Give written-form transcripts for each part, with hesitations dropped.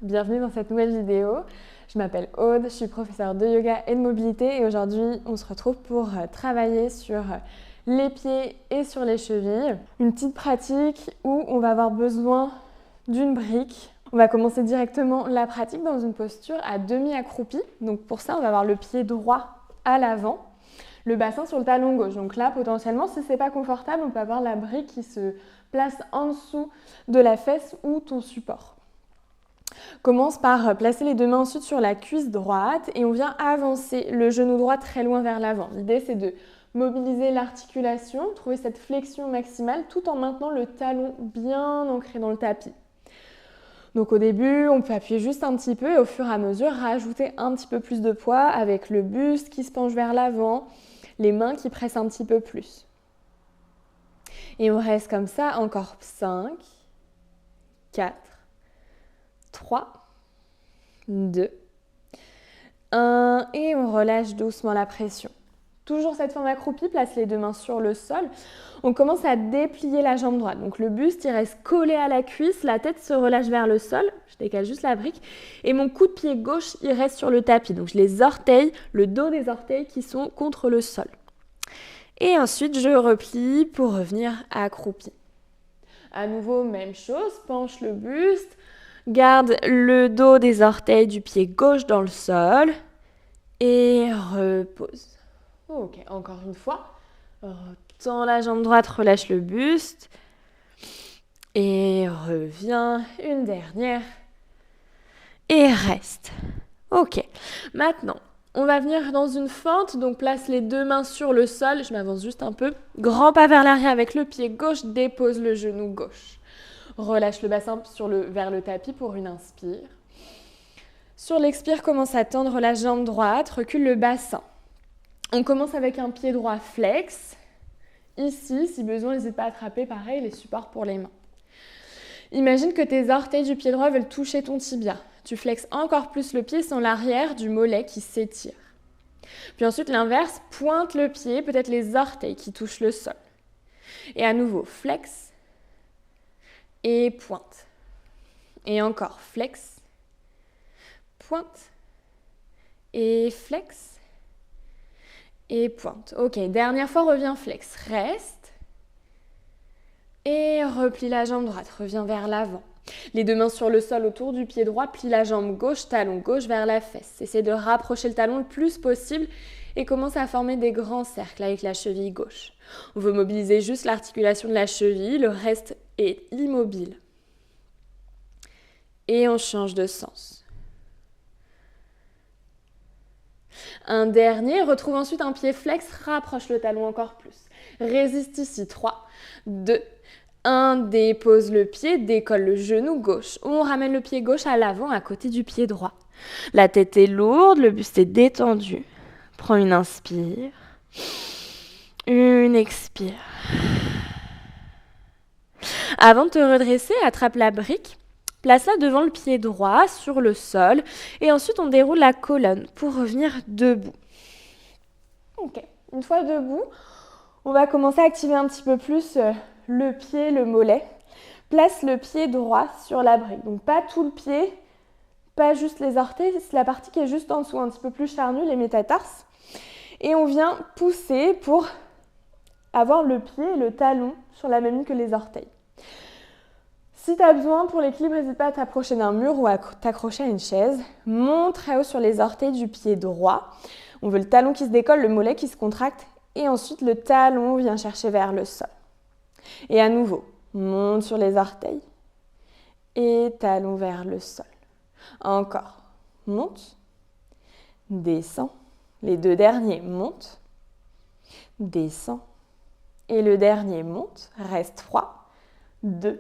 bienvenue dans cette nouvelle vidéo. Je m'appelle Aude, je suis professeure de yoga et de mobilité et aujourd'hui on se retrouve pour travailler sur les pieds et sur les chevilles. Une petite pratique où on va avoir besoin d'une brique. On va commencer directement la pratique dans une posture à demi accroupie. Donc pour ça on va avoir le pied droit à l'avant, le bassin sur le talon gauche. Donc là potentiellement si c'est pas confortable on peut avoir la brique qui se place en dessous de la fesse ou ton support. Commence par placer les deux mains ensuite sur la cuisse droite et on vient avancer le genou droit très loin vers l'avant. L'idée c'est de mobiliser l'articulation, trouver cette flexion maximale tout en maintenant le talon bien ancré dans le tapis. Donc au début, on peut appuyer juste un petit peu et au fur et à mesure rajouter un petit peu plus de poids avec le buste qui se penche vers l'avant, les mains qui pressent un petit peu plus. Et on reste comme ça encore 5, 4, 3, 2, 1 et on relâche doucement la pression. Toujours cette forme accroupie, place les deux mains sur le sol. On commence à déplier la jambe droite. Donc le buste, il reste collé à la cuisse, la tête se relâche vers le sol. Je décale juste la brique. Et mon coup de pied gauche, il reste sur le tapis. Donc j'ai les orteils, le dos des orteils qui sont contre le sol. Et ensuite, je replie pour revenir accroupi. À nouveau, même chose, penche le buste. Garde le dos des orteils du pied gauche dans le sol et repose. Ok, encore une fois. Tends la jambe droite, relâche le buste et reviens. Une dernière et reste. Ok, maintenant, on va venir dans une fente, donc place les deux mains sur le sol. Je m'avance juste un peu. Grand pas vers l'arrière avec le pied gauche, dépose le genou gauche. Relâche le bassin vers le tapis pour une inspire. Sur l'expire, commence à tendre la jambe droite, recule le bassin. On commence avec un pied droit flex. Ici, si besoin, n'hésite pas à attraper, pareil, les supports pour les mains. Imagine que tes orteils du pied droit veulent toucher ton tibia. Tu flexes encore plus le pied sans l'arrière du mollet qui s'étire. Puis ensuite, l'inverse, pointe le pied, peut-être les orteils qui touchent le sol. Et à nouveau, flex et pointe. Et encore, flex, pointe et flex et pointe. Ok, dernière fois, reviens flex, reste et replie la jambe droite, reviens vers l'avant. Les deux mains sur le sol autour du pied droit, plie la jambe gauche, talon gauche vers la fesse. Essaie de rapprocher le talon le plus possible et commence à former des grands cercles avec la cheville gauche. On veut mobiliser juste l'articulation de la cheville, le reste est immobile. Et on change de sens. Un dernier, retrouve ensuite un pied flex, rapproche le talon encore plus. Résiste ici, 3, 2, 1, dépose le pied, décolle le genou gauche. On ramène le pied gauche à l'avant, à côté du pied droit. La tête est lourde, le buste est détendu. Prends une inspire, une expire. Avant de te redresser, attrape la brique. Place-la devant le pied droit sur le sol et ensuite on déroule la colonne pour revenir debout. Ok, une fois debout, on va commencer à activer un petit peu plus le pied, le mollet. Place le pied droit sur la brique, donc pas tout le pied, pas juste les orteils, c'est la partie qui est juste en dessous, un petit peu plus charnue, les métatarses. Et on vient pousser pour avoir le pied et le talon sur la même ligne que les orteils. Si tu as besoin pour l'équilibre, n'hésite pas à t'approcher d'un mur ou à t'accrocher à une chaise. Monte très haut sur les orteils du pied droit. On veut le talon qui se décolle, le mollet qui se contracte et ensuite le talon vient chercher vers le sol. Et à nouveau, monte sur les orteils et talon vers le sol. Encore, monte, descend. Les deux derniers, monte, descend. Et le dernier, monte, reste 3, 2,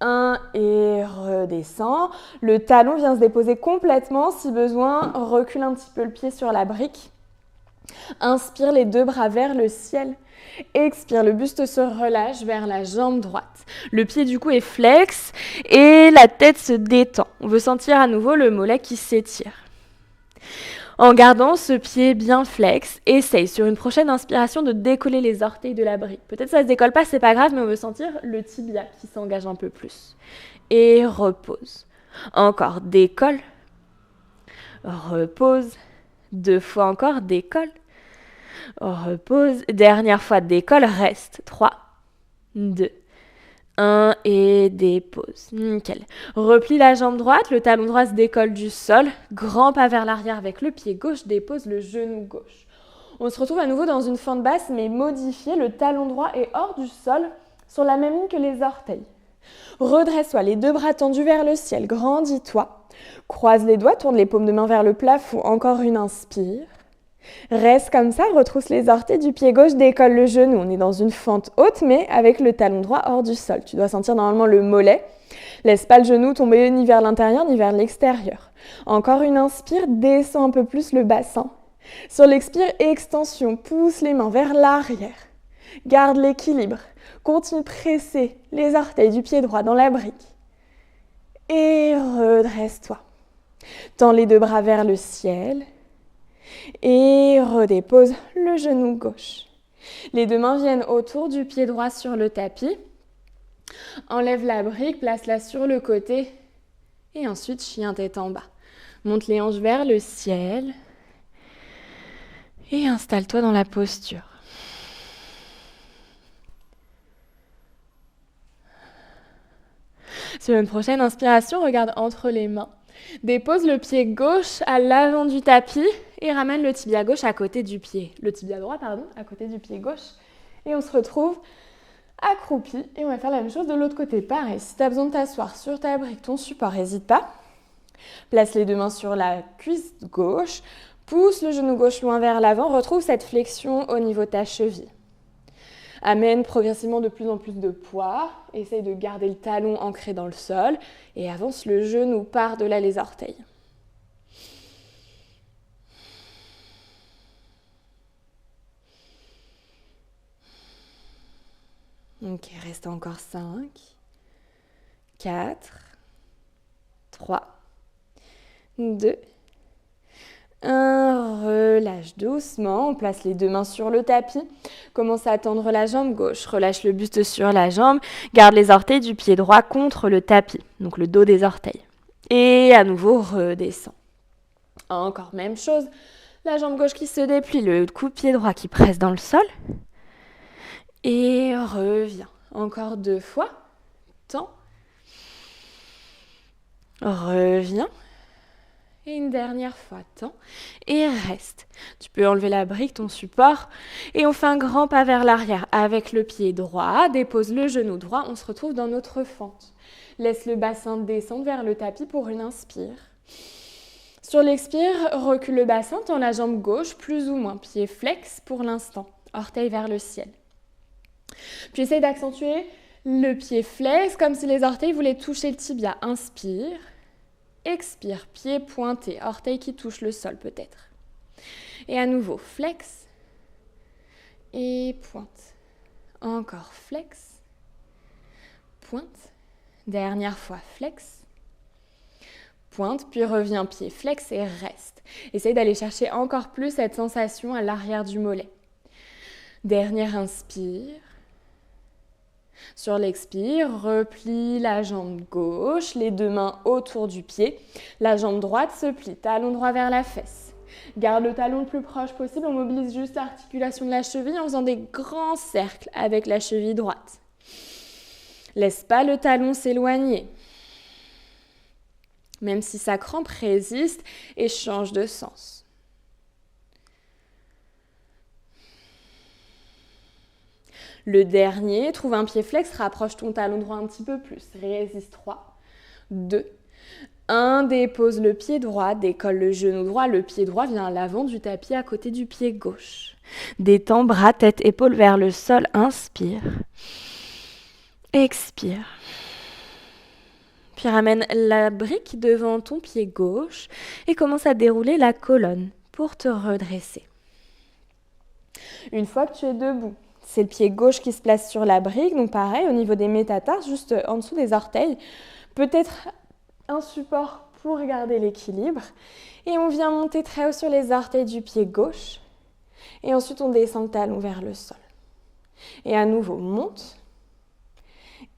1 et redescend. Le talon vient se déposer complètement. Si besoin, recule un petit peu le pied sur la brique. Inspire les deux bras vers le ciel. Expire, le buste se relâche vers la jambe droite. Le pied du coup est flex et la tête se détend. On veut sentir à nouveau le mollet qui s'étire. En gardant ce pied bien flex, essaye sur une prochaine inspiration de décoller les orteils de la brique. Peut-être que ça ne se décolle pas, c'est pas grave, mais on veut sentir le tibia qui s'engage un peu plus. Et repose. Encore, décolle. Repose. 2 fois encore, décolle. Repose. Dernière fois, décolle, reste. 3, 2, 1 et dépose. Nickel. Replie la jambe droite, le talon droit se décolle du sol. Grand pas vers l'arrière avec le pied gauche, dépose le genou gauche. On se retrouve à nouveau dans une fente basse mais modifiée. Le talon droit est hors du sol sur la même ligne que les orteils. Redresse-toi, les 2 bras tendus vers le ciel, grandis-toi. Croise les doigts, tourne les paumes de main vers le plafond. Encore une inspire. Reste comme ça, retrousse les orteils du pied gauche, décolle le genou. On est dans une fente haute, mais avec le talon droit hors du sol. Tu dois sentir normalement le mollet. Laisse pas le genou tomber ni vers l'intérieur ni vers l'extérieur. Encore une inspire, descends un peu plus le bassin. Sur l'expire, extension, pousse les mains vers l'arrière. Garde l'équilibre. Continue de presser les orteils du pied droit dans la brique. Et redresse-toi. Tends les 2 bras vers le ciel. Et redépose le genou gauche. Les 2 mains viennent autour du pied droit sur le tapis. Enlève la brique, place-la sur le côté. Et ensuite, chien tête en bas. Monte les hanches vers le ciel. Et installe-toi dans la posture. Sur une prochaine inspiration, regarde entre les mains. Dépose le pied gauche à l'avant du tapis et ramène le tibia gauche à côté du pied. Le tibia droit, à côté du pied gauche. Et on se retrouve accroupi et on va faire la même chose de l'autre côté. Pareil, si tu as besoin de t'asseoir sur ta brique, ton support, n'hésite pas. Place les 2 mains sur la cuisse gauche. Pousse le genou gauche loin vers l'avant. Retrouve cette flexion au niveau de ta cheville. Amène progressivement de plus en plus de poids. Essaye de garder le talon ancré dans le sol. Et avance le genou par-delà les orteils. Ok, reste encore 5, 4, 3, 2, 1. Relâche doucement. On place les 2 mains sur le tapis. Commence à tendre la jambe gauche. Relâche le buste sur la jambe. Garde les orteils du pied droit contre le tapis. Donc le dos des orteils. Et à nouveau, redescends. Encore même chose. La jambe gauche qui se déplie. Le coup de pied droit qui presse dans le sol. Et reviens. Encore 2 fois. Tends. Reviens. Et une dernière fois, tends. Et reste. Tu peux enlever la brique, ton support. Et on fait un grand pas vers l'arrière avec le pied droit. Dépose le genou droit. On se retrouve dans notre fente. Laisse le bassin descendre vers le tapis pour une inspire. Sur l'expire, recule le bassin, tends la jambe gauche, plus ou moins. Pied flex pour l'instant. Orteil vers le ciel. Puis essaye d'accentuer le pied flex comme si les orteils voulaient toucher le tibia. Inspire. Expire, pied pointé, orteil qui touche le sol peut-être. Et à nouveau, flex et pointe. Encore flex, pointe. Dernière fois, flex, pointe, puis reviens pied flex et reste. Essaye d'aller chercher encore plus cette sensation à l'arrière du mollet. Dernière inspire. Sur l'expire, replie la jambe gauche, les 2 mains autour du pied. La jambe droite se plie, talon droit vers la fesse. Garde le talon le plus proche possible, on mobilise juste l'articulation de la cheville en faisant des grands cercles avec la cheville droite. Laisse pas le talon s'éloigner. Même si sa crampe résiste et change de sens. Le dernier, trouve un pied flex, rapproche ton talon droit un petit peu plus. Résiste. 3, 2, 1. Dépose le pied droit, décolle le genou droit. Le pied droit vient à l'avant du tapis à côté du pied gauche. Détends bras, tête, épaules vers le sol. Inspire. Expire. Puis ramène la brique devant ton pied gauche et commence à dérouler la colonne pour te redresser. Une fois que tu es debout, c'est le pied gauche qui se place sur la brique, donc pareil, au niveau des métatarses, juste en dessous des orteils. Peut-être un support pour garder l'équilibre. Et on vient monter très haut sur les orteils du pied gauche. Et ensuite, on descend le talon vers le sol. Et à nouveau, monte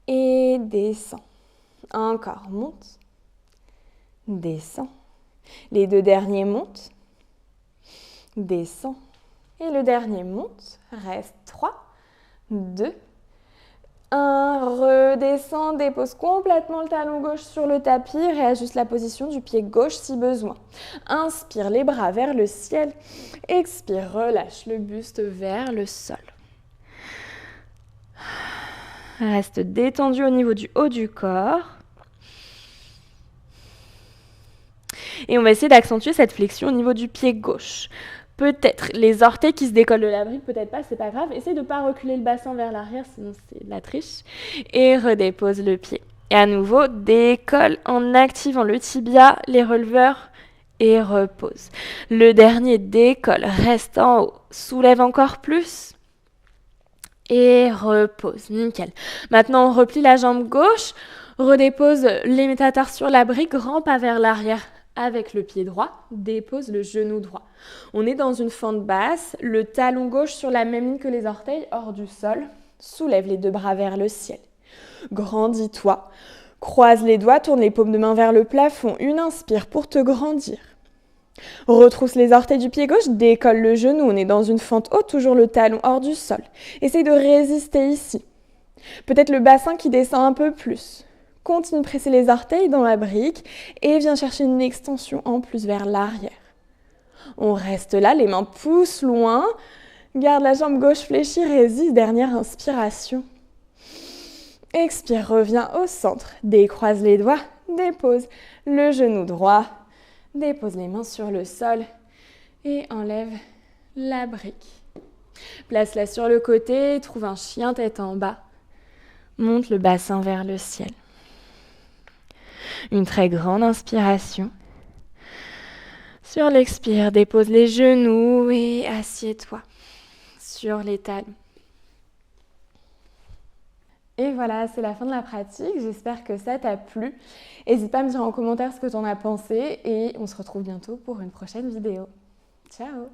et descend. Encore, monte descends. Les 2 derniers montent, descends. Et le dernier monte, reste 3, 2, 1, redescends, dépose complètement le talon gauche sur le tapis, réajuste la position du pied gauche si besoin. Inspire les bras vers le ciel, expire, relâche le buste vers le sol. Reste détendu au niveau du haut du corps. Et on va essayer d'accentuer cette flexion au niveau du pied gauche. Peut-être les orteils qui se décollent de la brique, peut-être pas, c'est pas grave. Essaye de ne pas reculer le bassin vers l'arrière, sinon c'est de la triche. Et redépose le pied. Et à nouveau, décolle en activant le tibia, les releveurs, et repose. Le dernier décolle, reste en haut, soulève encore plus. Et repose, nickel. Maintenant, on replie la jambe gauche, redépose les métatars sur la brique, grand pas vers l'arrière. Avec le pied droit, dépose le genou droit. On est dans une fente basse, le talon gauche sur la même ligne que les orteils, hors du sol. Soulève les 2 bras vers le ciel. Grandis-toi. Croise les doigts, tourne les paumes de main vers le plafond. Une inspire pour te grandir. Retrousse les orteils du pied gauche, décolle le genou. On est dans une fente haute, toujours le talon hors du sol. Essaye de résister ici. Peut-être le bassin qui descend un peu plus. Continue de presser les orteils dans la brique et viens chercher une extension en plus vers l'arrière. On reste là, les mains poussent loin. Garde la jambe gauche fléchie, résiste. Dernière inspiration. Expire, reviens au centre. Décroise les doigts, dépose le genou droit. Dépose les mains sur le sol et enlève la brique. Place-la sur le côté, trouve un chien tête en bas. Monte le bassin vers le ciel. Une très grande inspiration. Sur l'expire, dépose les genoux et assieds-toi sur les talons. Et voilà, c'est la fin de la pratique. J'espère que ça t'a plu. N'hésite pas à me dire en commentaire ce que tu en as pensé et on se retrouve bientôt pour une prochaine vidéo. Ciao!